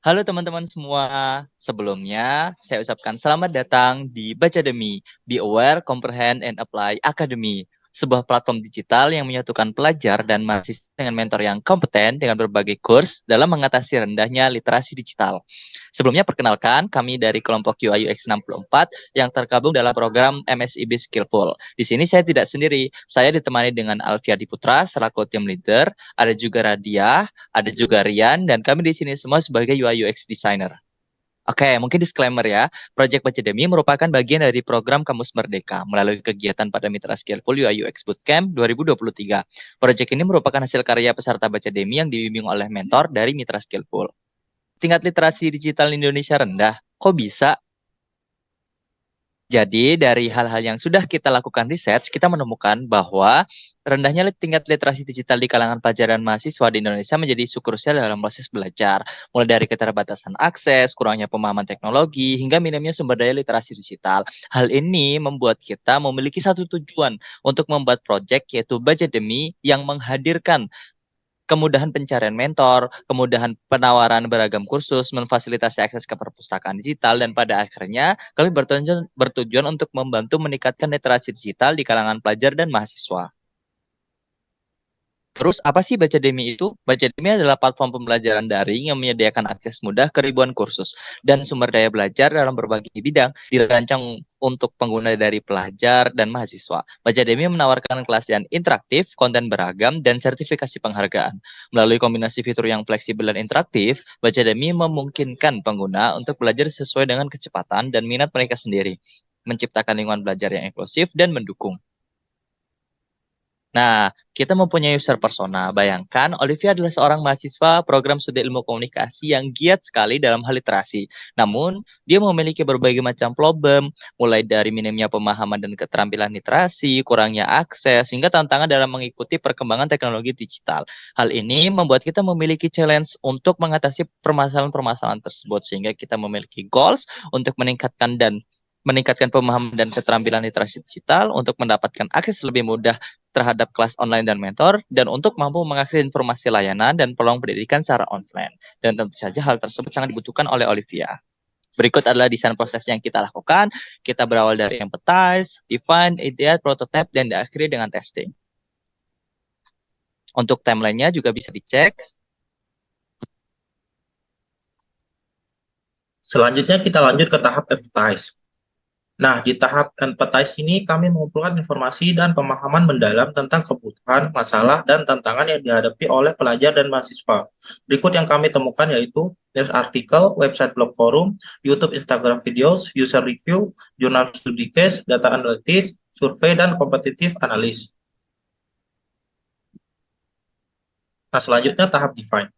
Halo teman-teman semua, sebelumnya saya ucapkan selamat datang di Bacademy, Be Aware, Comprehend, and Apply Academy, sebuah platform digital yang menyatukan pelajar dan mahasiswa dengan mentor yang kompeten dengan berbagai kurs dalam mengatasi rendahnya literasi digital. Sebelumnya perkenalkan, kami dari kelompok UI UX 64 yang tergabung dalam program MSIB Skillful. Di sini saya tidak sendiri, saya ditemani dengan Alfia Diputra selaku tim leader, ada juga Radia, ada juga Rian, dan kami di sini semua sebagai UI UX designer. Oke, mungkin disclaimer ya. Project Bacademy merupakan bagian dari program Kamus Merdeka melalui kegiatan pada Mitra Skillful UI UX Bootcamp 2023. Project ini merupakan hasil karya peserta Bacademy yang dibimbing oleh mentor dari Mitra Skillful. Tingkat literasi digital Indonesia rendah. Kok bisa? Jadi dari hal-hal yang sudah kita lakukan research, kita menemukan bahwa rendahnya tingkat literasi digital di kalangan pelajar dan mahasiswa di Indonesia menjadi isu krusial dalam proses belajar, mulai dari keterbatasan akses, kurangnya pemahaman teknologi, hingga minimnya sumber daya literasi digital. Hal ini membuat kita memiliki satu tujuan untuk membuat proyek yaitu Bacademy yang menghadirkan kemudahan pencarian mentor, kemudahan penawaran beragam kursus, memfasilitasi akses ke perpustakaan digital, dan pada akhirnya kami bertujuan untuk membantu meningkatkan literasi digital di kalangan pelajar dan mahasiswa. Terus apa sih Bacademy itu? Bacademy adalah platform pembelajaran daring yang menyediakan akses mudah ke ribuan kursus dan sumber daya belajar dalam berbagai bidang dirancang untuk pengguna dari pelajar dan mahasiswa. Bacademy menawarkan kelas yang interaktif, konten beragam, dan sertifikasi penghargaan. Melalui kombinasi fitur yang fleksibel dan interaktif, Bacademy memungkinkan pengguna untuk belajar sesuai dengan kecepatan dan minat mereka sendiri, menciptakan lingkungan belajar yang inklusif dan mendukung. Nah, kita mempunyai user persona. Bayangkan, Olivia adalah seorang mahasiswa program studi ilmu komunikasi yang giat sekali dalam hal literasi. Namun, dia memiliki berbagai macam problem, mulai dari minimnya pemahaman dan keterampilan literasi, kurangnya akses, hingga tantangan dalam mengikuti perkembangan teknologi digital. Hal ini membuat kita memiliki challenge untuk mengatasi permasalahan-permasalahan tersebut, sehingga kita memiliki goals untuk meningkatkan pemahaman dan keterampilan literasi digital untuk mendapatkan akses lebih mudah terhadap kelas online dan mentor, dan untuk mampu mengakses informasi layanan dan peluang pendidikan secara online. Dan tentu saja hal tersebut sangat dibutuhkan oleh Olivia. Berikut adalah desain proses yang kita lakukan. Kita berawal dari empathize, define, ideate, prototype, dan diakhiri dengan testing. Untuk timelinenya juga bisa dicek. Selanjutnya kita lanjut ke tahap empathize. Nah, di tahap empathize ini kami mengumpulkan informasi dan pemahaman mendalam tentang kebutuhan, masalah, dan tantangan yang dihadapi oleh pelajar dan mahasiswa. Berikut yang kami temukan yaitu news artikel, website blog forum, YouTube Instagram videos, user review, jurnal studi case, data analitis, survei, dan kompetitif analis. Nah, selanjutnya tahap define.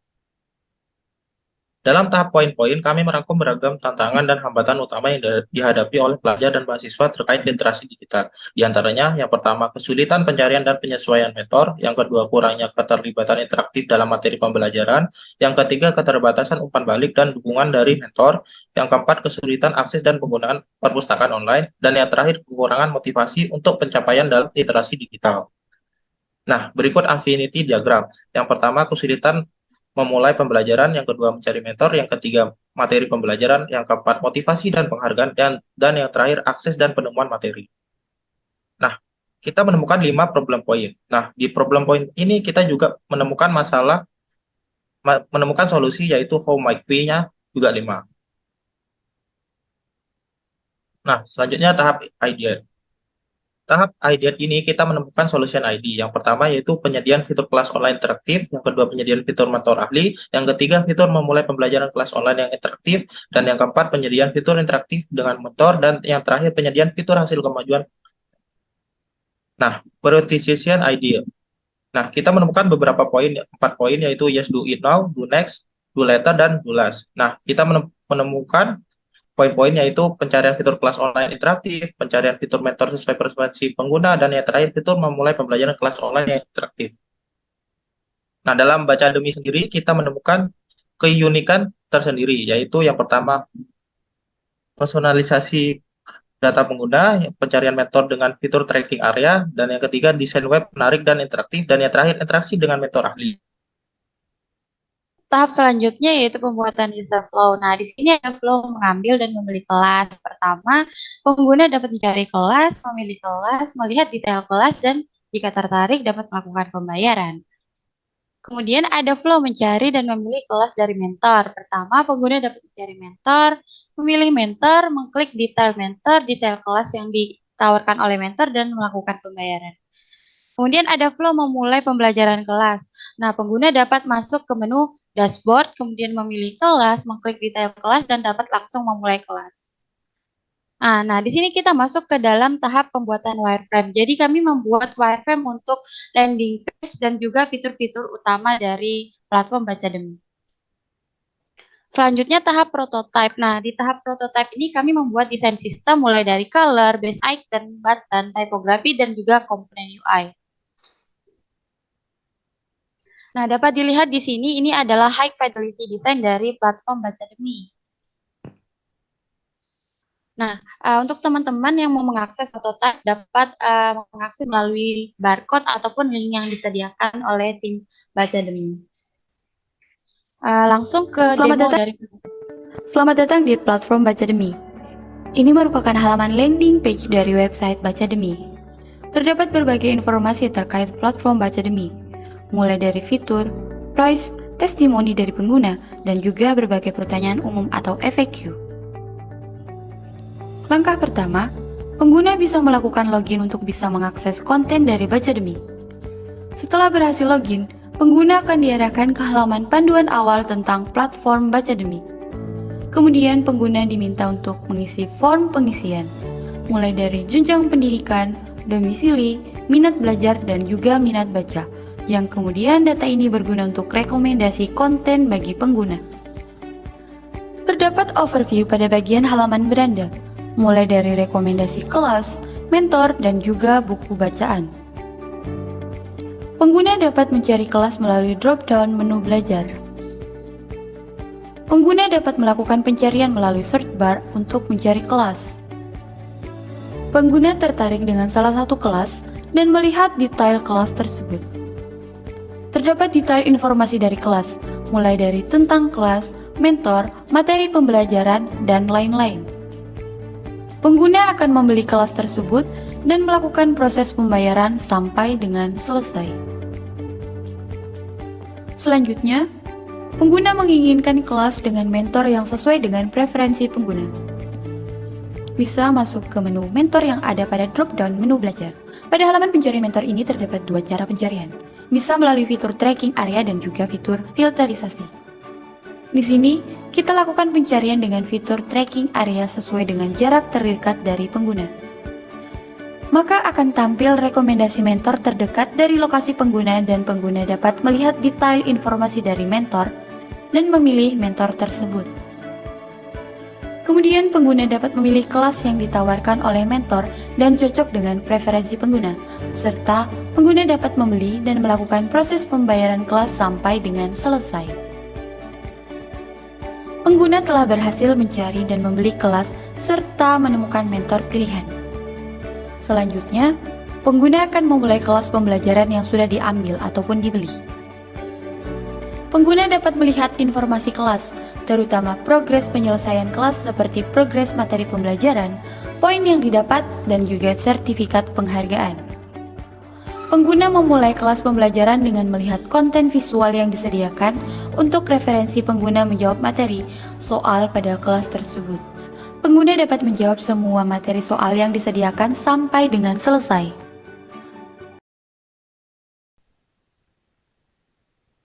Dalam tahap poin-poin, kami merangkum beragam tantangan dan hambatan utama yang dihadapi oleh pelajar dan mahasiswa terkait literasi digital. Di antaranya, yang pertama, kesulitan pencarian dan penyesuaian mentor. Yang kedua, kurangnya keterlibatan interaktif dalam materi pembelajaran. Yang ketiga, keterbatasan umpan balik dan dukungan dari mentor. Yang keempat, kesulitan akses dan penggunaan perpustakaan online. Dan yang terakhir, kekurangan motivasi untuk pencapaian dalam literasi digital. Nah, berikut Infinity Diagram. Yang pertama, kesulitan memulai pembelajaran, yang kedua mencari mentor, yang ketiga materi pembelajaran, yang keempat motivasi dan penghargaan, dan yang terakhir akses dan penemuan materi. Nah, kita menemukan 5 problem point. Nah, di problem point ini kita juga menemukan solusi yaitu how might we-nya juga 5. Nah, selanjutnya tahap idea. Tahap ideat ini kita menemukan solution ID. Yang pertama yaitu penyediaan fitur kelas online interaktif, yang kedua penyediaan fitur mentor ahli, yang ketiga fitur memulai pembelajaran kelas online yang interaktif, dan yang keempat penyediaan fitur interaktif dengan mentor, dan yang terakhir penyediaan fitur hasil kemajuan. Nah, prioritization idea. Nah, kita menemukan beberapa poin, 4 poin yaitu yes, do it now, do next, do later, dan do last. Nah, kita menemukan poin-poin yaitu pencarian fitur kelas online interaktif, pencarian fitur mentor sesuai preferensi pengguna, dan yang terakhir fitur memulai pembelajaran kelas online yang interaktif. Nah, dalam baca demi sendiri kita menemukan keunikan tersendiri, yaitu yang pertama personalisasi data pengguna, pencarian mentor dengan fitur tracking area, dan yang ketiga desain web menarik dan interaktif, dan yang terakhir interaksi dengan mentor ahli. Tahap selanjutnya yaitu pembuatan user flow. Nah, di sini ada flow mengambil dan memilih kelas. Pertama, pengguna dapat mencari kelas, memilih kelas, melihat detail kelas, dan jika tertarik dapat melakukan pembayaran. Kemudian ada flow mencari dan memilih kelas dari mentor. Pertama, pengguna dapat mencari mentor, memilih mentor, mengklik detail mentor, detail kelas yang ditawarkan oleh mentor, dan melakukan pembayaran. Kemudian ada flow memulai pembelajaran kelas. Nah, pengguna dapat masuk ke menu dashboard, kemudian memilih kelas, mengklik detail kelas, dan dapat langsung memulai kelas. Nah, di sini kita masuk ke dalam tahap pembuatan wireframe. Jadi kami membuat wireframe untuk landing page dan juga fitur-fitur utama dari platform Bacademi. Selanjutnya tahap prototype. Nah, di tahap prototype ini kami membuat desain sistem mulai dari color, base icon, button, typography, dan juga komponen UI. Nah, dapat dilihat di sini ini adalah high fidelity design dari platform Bacademi. Nah, untuk teman-teman yang mau mengakses prototype dapat mengakses melalui barcode ataupun link yang disediakan oleh tim Bacademi. Langsung ke demo dari Selamat datang di platform Bacademi. Ini merupakan halaman landing page dari website Bacademi. Terdapat berbagai informasi terkait platform Bacademi, mulai dari fitur, price, testimoni dari pengguna, dan juga berbagai pertanyaan umum atau FAQ. Langkah pertama, pengguna bisa melakukan login untuk bisa mengakses konten dari Bacademi. Setelah berhasil login, pengguna akan diarahkan ke halaman panduan awal tentang platform Bacademi. Kemudian pengguna diminta untuk mengisi form pengisian, mulai dari jenjang pendidikan, domisili, minat belajar, dan juga minat baca, yang kemudian data ini berguna untuk rekomendasi konten bagi pengguna. Terdapat overview pada bagian halaman beranda, mulai dari rekomendasi kelas, mentor, dan juga buku bacaan. Pengguna dapat mencari kelas melalui drop-down menu belajar. Pengguna dapat melakukan pencarian melalui search bar untuk mencari kelas. Pengguna tertarik dengan salah satu kelas dan melihat detail kelas tersebut. Terdapat detail informasi dari kelas, mulai dari tentang kelas, mentor, materi pembelajaran, dan lain-lain. Pengguna akan membeli kelas tersebut dan melakukan proses pembayaran sampai dengan selesai. Selanjutnya, pengguna menginginkan kelas dengan mentor yang sesuai dengan preferensi pengguna. Bisa masuk ke menu mentor yang ada pada drop-down menu belajar. Pada halaman pencarian mentor ini terdapat dua cara pencarian. Bisa melalui fitur tracking area dan juga fitur filterisasi. Di sini, kita lakukan pencarian dengan fitur tracking area sesuai dengan jarak terdekat dari pengguna. Maka akan tampil rekomendasi mentor terdekat dari lokasi pengguna dan pengguna dapat melihat detail informasi dari mentor dan memilih mentor tersebut. Kemudian pengguna dapat memilih kelas yang ditawarkan oleh mentor dan cocok dengan preferensi pengguna, serta pengguna dapat membeli dan melakukan proses pembayaran kelas sampai dengan selesai. Pengguna telah berhasil mencari dan membeli kelas serta menemukan mentor pilihan. Selanjutnya, pengguna akan memulai kelas pembelajaran yang sudah diambil ataupun dibeli. Pengguna dapat melihat informasi kelas, terutama progres penyelesaian kelas seperti progres materi pembelajaran, poin yang didapat, dan juga sertifikat penghargaan. Pengguna memulai kelas pembelajaran dengan melihat konten visual yang disediakan untuk referensi pengguna menjawab materi soal pada kelas tersebut. Pengguna dapat menjawab semua materi soal yang disediakan sampai dengan selesai.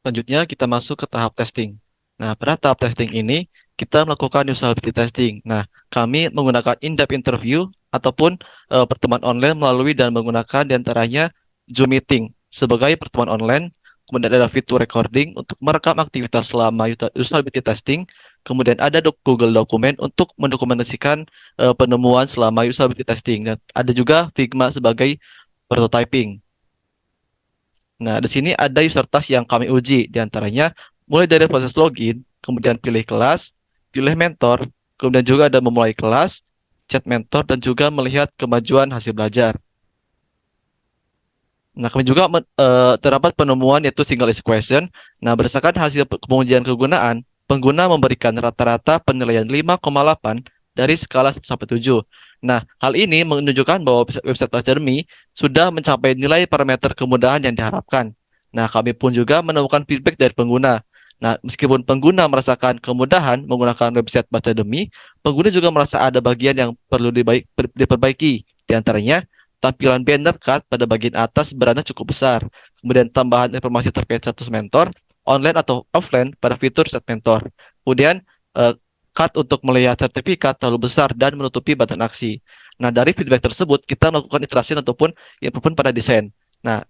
Selanjutnya kita masuk ke tahap testing. Nah, pada tahap testing ini kita melakukan usability testing. Nah, kami menggunakan in-depth interview ataupun pertemuan online melalui dan menggunakan diantaranya Zoom meeting sebagai pertemuan online. Kemudian ada fitur recording untuk merekam aktivitas selama usability testing. Kemudian ada Google Dokumen untuk mendokumentasikan penemuan selama usability testing. Dan ada juga Figma sebagai prototyping. Nah, di sini ada user task yang kami uji, diantaranya mulai dari proses login, kemudian pilih kelas, pilih mentor, kemudian juga ada memulai kelas, chat mentor, dan juga melihat kemajuan hasil belajar. Nah, kami juga terdapat penemuan yaitu single issue question. Nah, berdasarkan hasil pengujian kegunaan, pengguna memberikan rata-rata penilaian 5,8 dari skala 1 sampai 7. Nah, hal ini menunjukkan bahwa website Academy sudah mencapai nilai parameter kemudahan yang diharapkan. Nah, kami pun juga menemukan feedback dari pengguna. Nah, meskipun pengguna merasakan kemudahan menggunakan website Academy, pengguna juga merasa ada bagian yang perlu diperbaiki. Di antaranya, tampilan banner card pada bagian atas berada cukup besar. Kemudian tambahan informasi terkait status mentor, online atau offline pada fitur set mentor. Kemudian card untuk melihat sertifikat terlalu besar dan menutupi button aksi. Nah, dari feedback tersebut, kita melakukan iterasi ataupun improvement pada desain. Nah,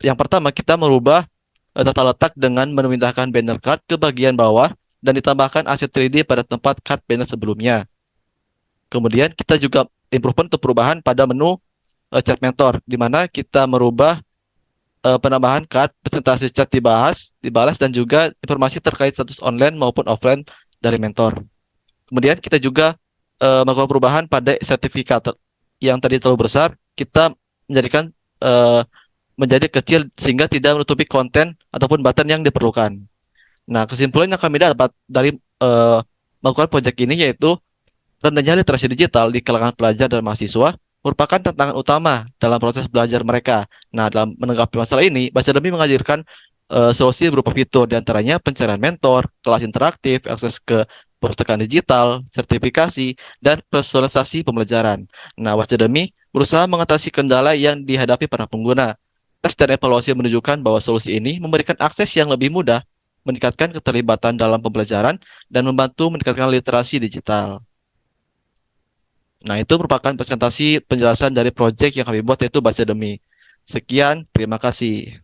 yang pertama kita merubah tata letak dengan memindahkan banner card ke bagian bawah dan ditambahkan aset 3D pada tempat card banner sebelumnya. Kemudian kita juga improvement untuk perubahan pada menu chat mentor, di mana kita merubah penambahan card, presentasi chat dibalas, dan juga informasi terkait status online maupun offline dari mentor. Kemudian kita juga melakukan perubahan pada sertifikat yang tadi terlalu besar, kita menjadikan menjadi kecil sehingga tidak menutupi konten ataupun button yang diperlukan. Nah, kesimpulan yang kami dapat dari melakukan proyek ini yaitu rendahnya literasi digital di kalangan pelajar dan mahasiswa merupakan tantangan utama dalam proses belajar mereka. Nah, dalam menanggapi masalah ini, Bacademi menghadirkan solusi berupa fitur, diantaranya pencarian mentor, kelas interaktif, akses ke perpustakaan digital, sertifikasi, dan personalisasi pembelajaran. Nah, Bacademi berusaha mengatasi kendala yang dihadapi para pengguna. Tes dan evaluasi menunjukkan bahwa solusi ini memberikan akses yang lebih mudah, meningkatkan keterlibatan dalam pembelajaran, dan membantu meningkatkan literasi digital. Nah, itu merupakan presentasi penjelasan dari proyek yang kami buat yaitu Bacademi. Sekian, terima kasih.